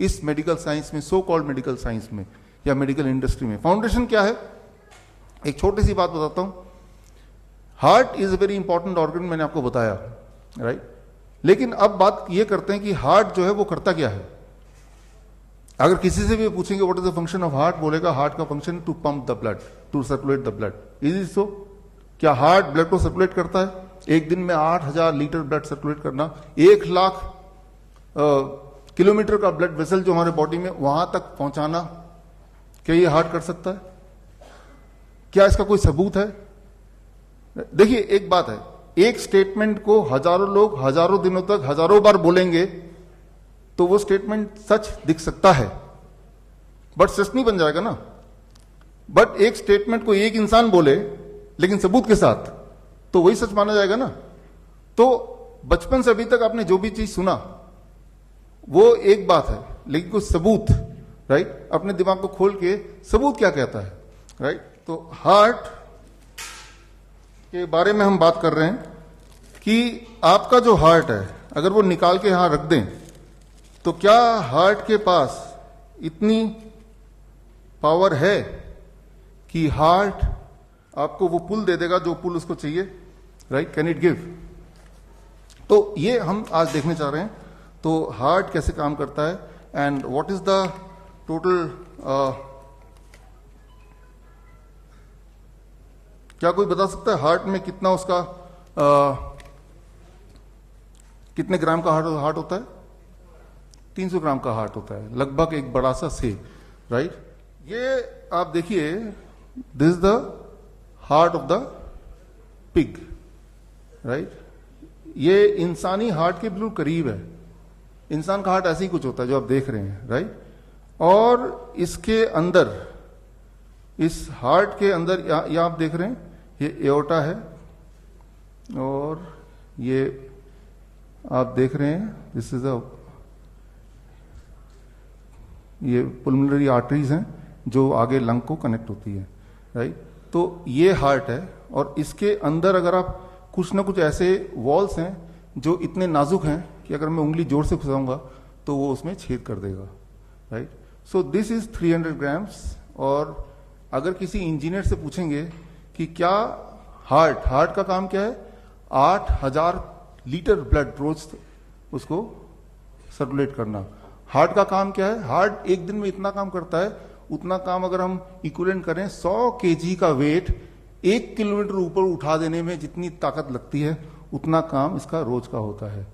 इस medical science में, so called medical science में या मेडिकल इंडस्ट्री में। फाउंडेशन क्या है? एक छोटी सी बात बताता हूं। Heart is a very important organ, मैंने आपको बताया, राइट। लेकिन अब बात ये करते हैं कि हार्ट जो है वो करता क्या है। अगर किसी से भी पूछेंगे what is the function of heart, बोलेगा हार्ट का function to pump the blood, to circulate the blood. Is it so? क्या हार्ट ब्लड को सर्कुलेट करता है? एक दिन में 8,000 लीटर ब्लड सर्कुलेट करना, 1,00,000 किलोमीटर का ब्लड वेसल जो हमारे बॉडी में, वहां तक पहुंचाना, क्या ये हार्ट कर सकता है? क्या इसका कोई सबूत है? देखिए एक बात है, एक स्टेटमेंट को हजारों लोग हजारों दिनों तक हजारों बार बोलेंगे तो वो स्टेटमेंट सच दिख सकता है, बट सच नहीं बन जाएगा ना। बट एक स्टेटमेंट को एक इंसान बोले लेकिन सबूत के साथ, तो वही सच माना जाएगा ना। तो बचपन से अभी तक आपने जो भी चीज सुना वो एक बात है, लेकिन कुछ सबूत, राइट, अपने दिमाग को खोल के सबूत क्या कहता है, राइट। तो हार्ट के बारे में हम बात कर रहे हैं कि आपका जो हार्ट है अगर वो निकाल के यहां रख दें तो क्या हार्ट के पास इतनी पावर है कि हार्ट आपको वो पुल दे देगा जो पुल उसको चाहिए, राइट? Can it give? तो ये हम आज देखने चाह रहे हैं। तो हार्ट कैसे काम करता है and what is the total, क्या कोई बता सकता है हार्ट में कितना उसका कितने ग्राम का हार्ट होता है? 300 ग्राम का हार्ट होता है, लगभग एक बड़ा सा सेब, राइट। ये आप देखिए, this is the heart of the pig, right. ये इंसानी हार्ट के बिल्कुल करीब है। इंसान का हार्ट ऐसे ही कुछ होता है जो आप देख रहे हैं, राइट। और इसके अंदर, इस हार्ट के अंदर यहां आप देख रहे हैं ये एओर्टा है और ये आप देख रहे हैं दिस इज अ, ये पुल्मोनरी आर्टरीज हैं जो आगे लंग को कनेक्ट होती है, राइट। तो ये हार्ट है और इसके अंदर अगर आप कुछ ना कुछ ऐसे वॉल्स हैं जो इतने नाजुक हैं कि अगर मैं उंगली जोर से घुसाऊंगा तो वो उसमें छेद कर देगा, right. So this is 300 grams. और अगर किसी इंजीनियर से पूछेंगे कि क्या हार्ट का काम क्या है, 8,000 लीटर ब्लड रोज उसको सर्कुलेट करना। हार्ट का काम क्या है? हार्ट एक दिन में इतना काम करता है, उतना काम अगर हम इक्विवेलेंट करें 100 केजी का वेट 1 किलोमीटर ऊपर उठा देने में जितनी ताकत लगती है उतना काम इसका रोज का होता है।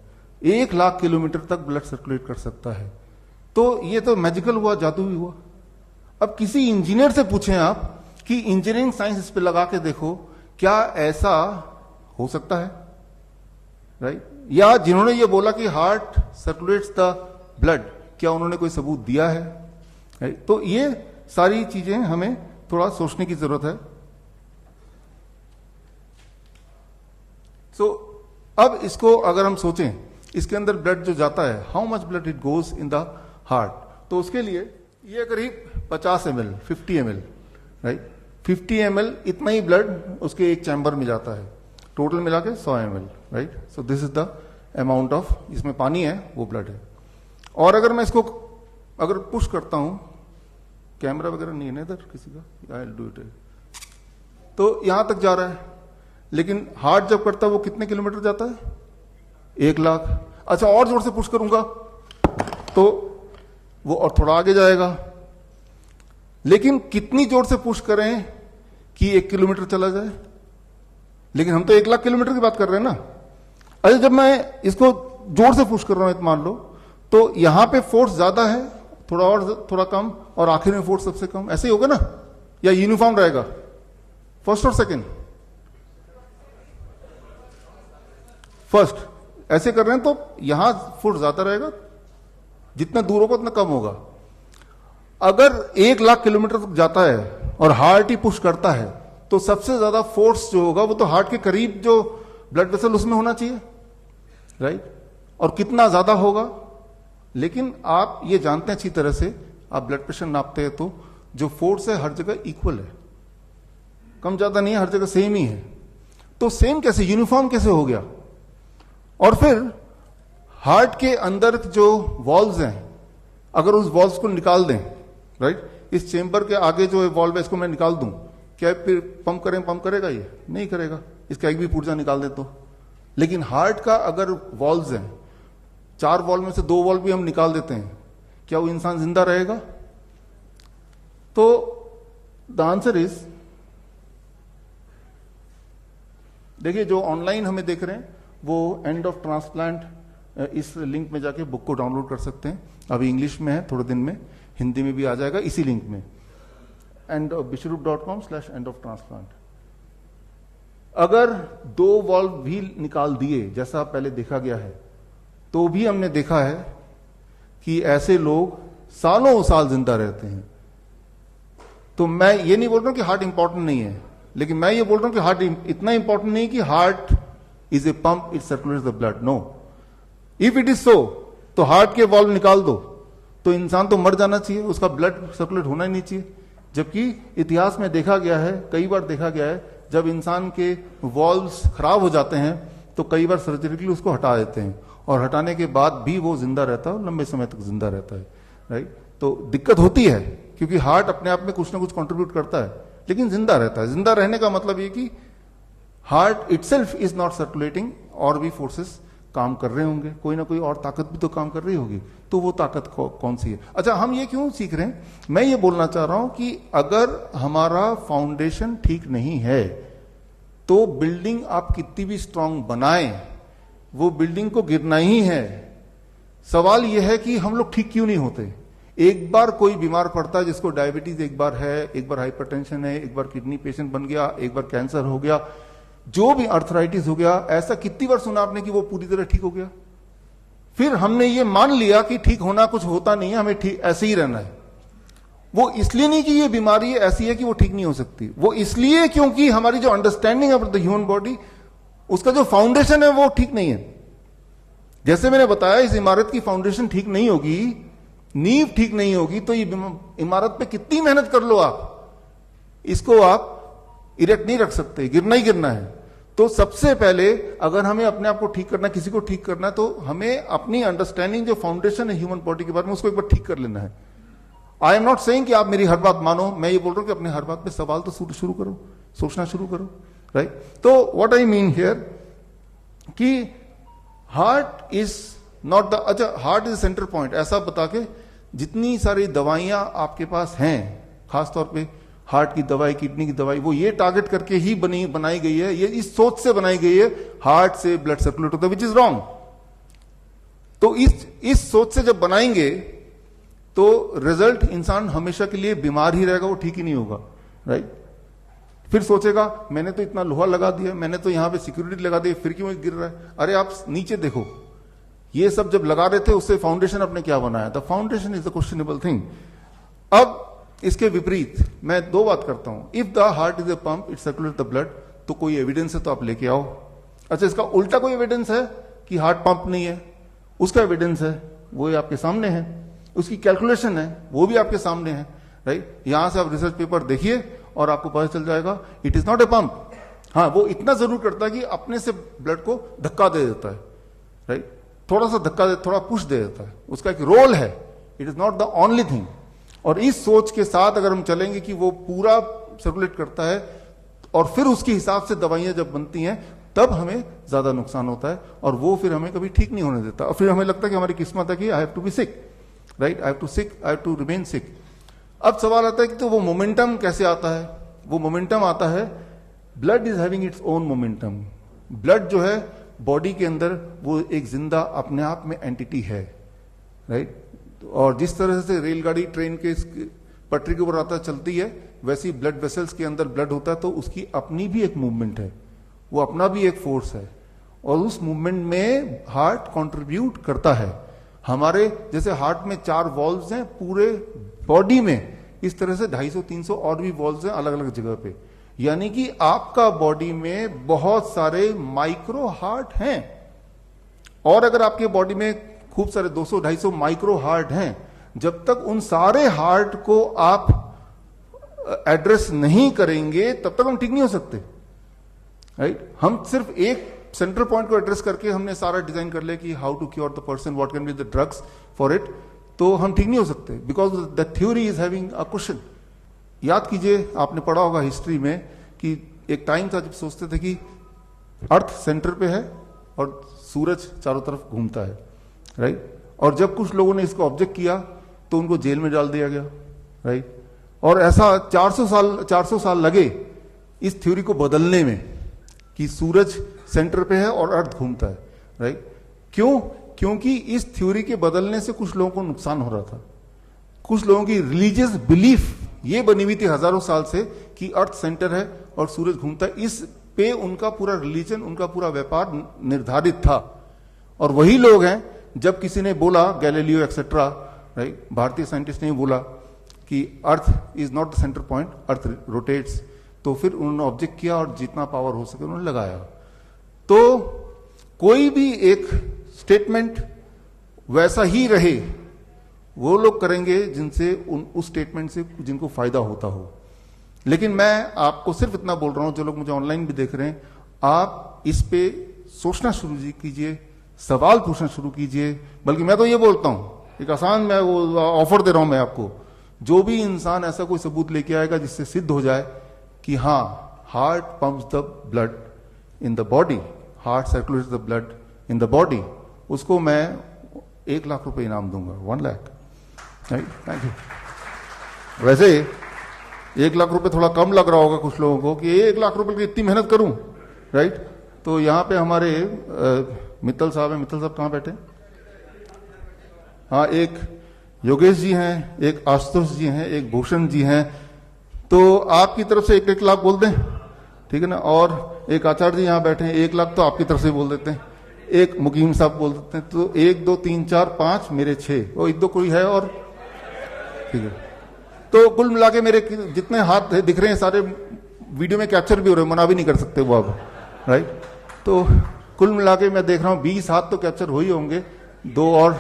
1,00,000 किलोमीटर तक ब्लड सर्कुलेट कर सकता है। तो ये तो मैजिकल हुआ, जादुई हुआ। अब किसी इंजीनियर से पूछें आप कि इंजीनियरिंग साइंस इस पे लगा के देखो, क्या ऐसा हो सकता है, राइट? या जिन्होंने ये बोला कि हार्ट सर्कुलेट्स द ब्लड, क्या उन्होंने कोई सबूत दिया है, राइट? तो ये सारी चीजें हमें थोड़ा सोचने की जरूरत है। अब इसको अगर हम सोचें, इसके अंदर ब्लड जो जाता है, how much blood it goes in the heart, तो उसके लिए ये करीब 50 ml, 50 ml, राइट। 50 ml इतना ही ब्लड उसके एक चैम्बर में जाता है, टोटल मिला के 100 ml, right. So this is the amount of, इसमें पानी है वो ब्लड है। और अगर मैं इसको अगर पुश करता हूं, कैमरा वगैरह नहीं है ना इधर किसी का, आई विल डू इट, तो यहां तक जा रहा है, लेकिन हार्ट जब करता है वो कितने किलोमीटर जाता है? 1,00,000। अच्छा, और जोर से पुश करूंगा तो वो और थोड़ा आगे जाएगा, लेकिन कितनी जोर से पुश करें कि 1 किलोमीटर चला जाए? लेकिन हम तो 1,00,000 किलोमीटर की बात कर रहे हैं ना। अच्छा, जब मैं इसको जोर से पुश कर रहा हूं मान लो, तो यहां पे फोर्स ज्यादा है, थोड़ा और थोड़ा कम, और आखिर में फोर्स सबसे कम, ऐसे ही होगा ना, या यूनिफॉर्म रहेगा फर्स्ट और सेकंड? फर्स्ट ऐसे कर रहे हैं तो यहां फोर्स ज्यादा रहेगा, जितना दूर होगा उतना कम होगा। अगर 1,00,000 किलोमीटर तक जाता है और हार्ट ही पुश करता है, तो सबसे ज्यादा फोर्स जो होगा वो तो हार्ट के करीब जो ब्लड वेसल उसमें होना चाहिए, राइट। और कितना ज्यादा होगा? लेकिन आप ये जानते हैं अच्छी तरह से, आप ब्लड प्रेशर नापते हैं तो जो फोर्स है हर जगह इक्वल है, कम ज्यादा नहीं है, हर जगह सेम ही है। तो सेम कैसे, यूनिफॉर्म कैसे हो गया? और फिर हार्ट के अंदर जो वॉल्व्स हैं, अगर उस वॉल्व को निकाल दें, राइट, इस चेंबर के आगे जो वॉल्व है इसको मैं निकाल दूं, क्या फिर पंप करेगा? ये नहीं करेगा, इसका एक भी पुर्जा निकाल दे तो। लेकिन हार्ट का अगर वॉल्व्स हैं, 4 वॉल्व में से 2 वॉल्व भी हम निकाल देते हैं, क्या वो इंसान जिंदा रहेगा? तो द आंसर इज, देखिए जो ऑनलाइन हमें देख रहे हैं वो एंड ऑफ ट्रांसप्लांट इस लिंक में जाके बुक को डाउनलोड कर सकते हैं। अभी इंग्लिश में है, थोड़े दिन में हिंदी में भी आ जाएगा इसी लिंक में, bishrup.com/end-of-transplant। अगर 2 वॉल्व भी निकाल दिए जैसा पहले देखा गया है, तो भी हमने देखा है कि ऐसे लोग सालों साल जिंदा रहते हैं। तो मैं ये नहीं बोल रहा हूं कि हार्ट इंपॉर्टेंट नहीं है, लेकिन मैं ये बोल रहा हूं कि हार्ट इतना इंपॉर्टेंट नहीं कि heart is a pump, it circulates the blood. No, if it is so, तो हार्ट के वॉल्व निकाल दो तो इंसान तो मर जाना चाहिए, उसका ब्लड सर्कुलेट होना ही नहीं चाहिए। जबकि इतिहास में देखा गया है, कई बार देखा गया है, जब इंसान के वॉल्व्स खराब हो जाते हैं तो कई बार सर्जरिकली उसको हटा देते हैं, और हटाने के बाद भी वो जिंदा रहता है, लंबे समय तक जिंदा रहता है, राइट। तो दिक्कत होती है क्योंकि हार्ट अपने आप में कुछ ना कुछ कंट्रीब्यूट करता है, लेकिन जिंदा रहता है। जिंदा रहने का मतलब ये कि heart itself is not circulating, और भी फोर्सेस काम कर रहे होंगे, कोई ना कोई और ताकत भी तो काम कर रही होगी। तो वो ताकत कौन सी है? अच्छा, हम ये क्यों सीख रहे हैं? मैं ये बोलना चाह रहा हूं कि अगर हमारा फाउंडेशन ठीक नहीं है तो बिल्डिंग आप कितनी भी स्ट्रांग बनाएं, वो बिल्डिंग को गिरना ही है। सवाल यह है कि हम लोग ठीक क्यों नहीं होते? एक बार कोई बीमार पड़ता है, जिसको डायबिटीज एक बार है, एक बार हाइपरटेंशन है, एक बार किडनी पेशेंट बन गया, एक बार कैंसर हो गया, जो भी अर्थराइटिस हो गया, ऐसा कितनी बार सुना आपने कि वो पूरी तरह ठीक हो गया? फिर हमने ये मान लिया कि ठीक होना कुछ होता नहीं है, हमें ठीक ऐसे ही रहना है। वो इसलिए नहीं कि ये बीमारी ऐसी है कि वो ठीक नहीं हो सकती, वो इसलिए क्योंकि हमारी जो understanding of the human body, उसका जो फाउंडेशन है वो ठीक नहीं है। जैसे मैंने बताया, इस इमारत की फाउंडेशन ठीक नहीं होगी, नींव ठीक नहीं होगी, तो ये इमारत पे कितनी मेहनत कर लो आप, इसको आप इरेक्ट नहीं रख सकते, गिरना ही गिरना है। तो सबसे पहले अगर हमें अपने आप को ठीक करना, किसी को ठीक करना, तो हमें अपनी अंडरस्टैंडिंग जो फाउंडेशन है ह्यूमन बॉडी के बारे में, उसको एक बार ठीक कर लेना है। आई एम नॉट सेइंग कि आप मेरी हर बात मानो, मैं ये बोल रहा हूं कि अपने हर बात पे सवाल तो शुरू करो, सोचना शुरू करो, राइट। तो व्हाट आई मीन हियर कि हार्ट इज नॉट द, अच्छा हार्ट इज सेंटर पॉइंट, ऐसा बता के जितनी सारी दवाइयां आपके पास हैं, खासतौर पे हार्ट की दवाई, किडनी की दवाई, वो ये टारगेट करके ही बनाई गई है, ये इस सोच से बनाई गई है हार्ट से ब्लड सर्कुलेट होता है, विच इज रॉन्ग। तो इस सोच से जब बनाएंगे तो रिजल्ट इंसान हमेशा के लिए बीमार ही रहेगा, वो ठीक ही नहीं होगा, राइट। फिर सोचेगा मैंने तो इतना लोहा लगा दिया, मैंने तो यहां पे सिक्योरिटी लगा दी, फिर क्यों गिर रहा है? अरे आप नीचे देखो, ये सब जब लगा रहे थे उससे फाउंडेशन आपने क्या बनाया? The foundation is the questionable thing. अब इसके विपरीत मैं 2 बात करता हूं। If the heart is a pump, it circulate the blood, तो कोई एविडेंस है तो आप लेके आओ। अच्छा, इसका उल्टा कोई एविडेंस है कि हार्ट पंप नहीं है, उसका एविडेंस है, वो आपके सामने है, उसकी कैलकुलेशन है, वो भी आपके सामने है, राइट। यहां से आप रिसर्च पेपर देखिए और आपको पता चल जाएगा it is not a pump. हाँ, वो इतना जरूर करता है कि अपने से ब्लड को धक्का दे देता है, राइट, थोड़ा सा धक्का दे, थोड़ा पुश दे देता है, उसका एक रोल है, it is not the only thing. और इस सोच के साथ अगर हम चलेंगे कि वो पूरा सर्कुलेट करता है और फिर उसके हिसाब से दवाइयां जब बनती हैं, तब हमें ज्यादा नुकसान होता है, और वो फिर हमें कभी ठीक नहीं होने देता, और फिर हमें लगता है कि हमारी किस्मत है कि I have to be sick, right, I have to remain sick. अब सवाल आता है कि तो वो मोमेंटम कैसे आता है? वो मोमेंटम आता है, blood is having its own momentum. Blood जो है बॉडी के अंदर वो एक जिंदा अपने आप में एंटिटी है, राइट। और जिस तरह से रेलगाड़ी ट्रेन के पटरी के ऊपर आता चलती है, वैसी ब्लड वेसल्स के अंदर ब्लड होता है, तो उसकी अपनी भी एक मूवमेंट है, वो अपना भी एक फोर्स है, और उस मूवमेंट में हार्ट कंट्रीब्यूट करता है। हमारे जैसे हार्ट में 4 वॉल्व्स हैं पूरे बॉडी में, इस तरह से 250-300 और भी वॉल्व्स हैं अलग अलग जगह पे, यानी कि आपका बॉडी में बहुत सारे माइक्रो हार्ट हैं। और अगर आपके बॉडी में खूब सारे 200-250 माइक्रो हार्ट हैं, जब तक उन सारे हार्ट को आप एड्रेस नहीं करेंगे तब तक हम ठीक नहीं हो सकते, राइट। हम सिर्फ एक सेंटर पॉइंट को एड्रेस करके हमने सारा डिजाइन कर लिया कि how to cure the person, what can be the drugs for it, तो हम ठीक नहीं हो सकते, because the theory is having a question. याद कीजिए, आपने पढ़ा होगा हिस्ट्री में कि एक टाइम था जब सोचते थे कि अर्थ सेंटर पे है और सूरज चारों तरफ घूमता है, राइट। और जब कुछ लोगों ने इसको ऑब्जेक्ट किया तो उनको जेल में डाल दिया गया, राइट। और ऐसा 400 साल लगे इस थ्योरी को बदलने में कि सूरज सेंटर पे है और अर्थ घूमता है, राइट। क्यों? क्योंकि इस थ्योरी के बदलने से कुछ लोगों को नुकसान हो रहा था। कुछ लोगों की रिलीजियस बिलीफ ये बनी हुई थी हजारों साल से कि अर्थ सेंटर है और सूरज घूमता है, इस पे उनका पूरा रिलीजन, उनका पूरा व्यापार निर्धारित था। और वही लोग हैं, जब किसी ने बोला, गैलीलियो एक्सेट्रा, राइट, भारतीय साइंटिस्ट ने बोला कि earth is not the centre point, earth rotates, तो फिर उन्होंने ऑब्जेक्ट किया और जितना पावर हो सके उन्होंने लगाया। तो कोई भी एक स्टेटमेंट वैसा ही रहे, वो लोग करेंगे जिनसे उस स्टेटमेंट से जिनको फायदा होता हो। लेकिन मैं आपको सिर्फ इतना बोल रहा हूं, जो लोग मुझे ऑनलाइन भी देख रहे हैं, आप इस पे सोचना शुरू कीजिए, सवाल पूछना शुरू कीजिए। बल्कि मैं तो ये बोलता हूं, एक आसान मैं वो ऑफर दे रहा हूं मैं आपको, जो भी इंसान ऐसा कोई सबूत लेके आएगा जिससे सिद्ध हो जाए कि हाँ, heart pumps the blood in the body, heart circulates the blood in the body, उसको मैं 1 लाख रुपए इनाम दूंगा, 1 लाख। Thank you. वैसे 1 लाख रुपए थोड़ा कम लग रहा होगा कुछ लोगों को कि 1 लाख रुपए की इतनी मेहनत करूं, राइट। तो यहां पे हमारे मित्तल साहब हैं। मित्तल साहब कहां बैठे? हाँ, एक योगेश जी हैं, एक आशुतोष जी हैं, एक भूषण जी हैं। तो आपकी तरफ से 1 लाख बोल दें, ठीक है ना। और एक आचार्य जी यहां बैठे हैं, 1 लाख तो आपकी तरफ से बोल देते हैं। एक मुकीम साहब बोल देते हैं। तो 1 2 3 4 5 मेरे 6, और 1 2 कोई है और, ठीक है। तो कुल मिला के मेरे जितने हाथ दिख रहे हैं सारे वीडियो में कैप्चर भी हो रहे हैं, मना भी नहीं कर सकते वो अब, राइट। तो कुल मिला के मैं देख रहा हूं 20 हाथ तो कैप्चर हो ही होंगे, 2 और,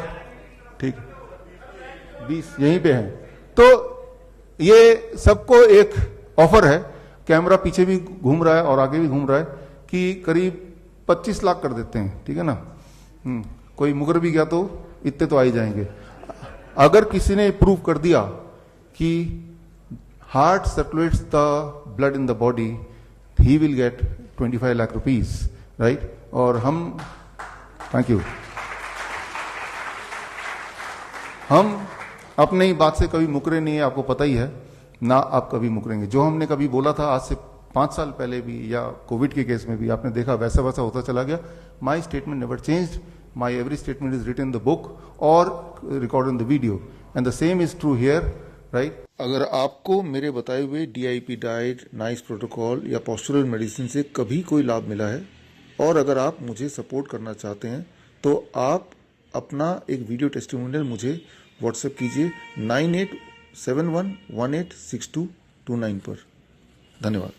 ठीक, 20 यहीं पे हैं। तो ये सबको एक ऑफर है, कैमरा पीछे भी घूम रहा है और आगे भी घूम रहा है, कि करीब 25 लाख कर देते हैं, ठीक है ना। कोई मुकर भी गया तो इतने तो आ ही जाएंगे। अगर किसी ने प्रूव कर दिया कि heart circulates the blood in the body, he will get 25 lakh rupees, right. और हम, थैंक यू, हम अपने ही बात से कभी मुकरे नहीं है, आपको पता ही है ना, आप कभी मुकरेंगे। जो हमने कभी बोला था आज से 5 साल पहले भी, या कोविड के केस में भी आपने देखा, वैसा वैसा होता चला गया। My statement never changed, my every statement is written in the book और record in the video, and the same is true here, right. अगर आपको मेरे बताए हुए DIP डाइट, नाइस प्रोटोकॉल या पोस्चरल मेडिसिन से कभी कोई लाभ मिला है, और अगर आप मुझे सपोर्ट करना चाहते हैं, तो आप अपना एक वीडियो टेस्टिमोनियल मुझे व्हाट्सएप कीजिए 9871186229 पर। धन्यवाद।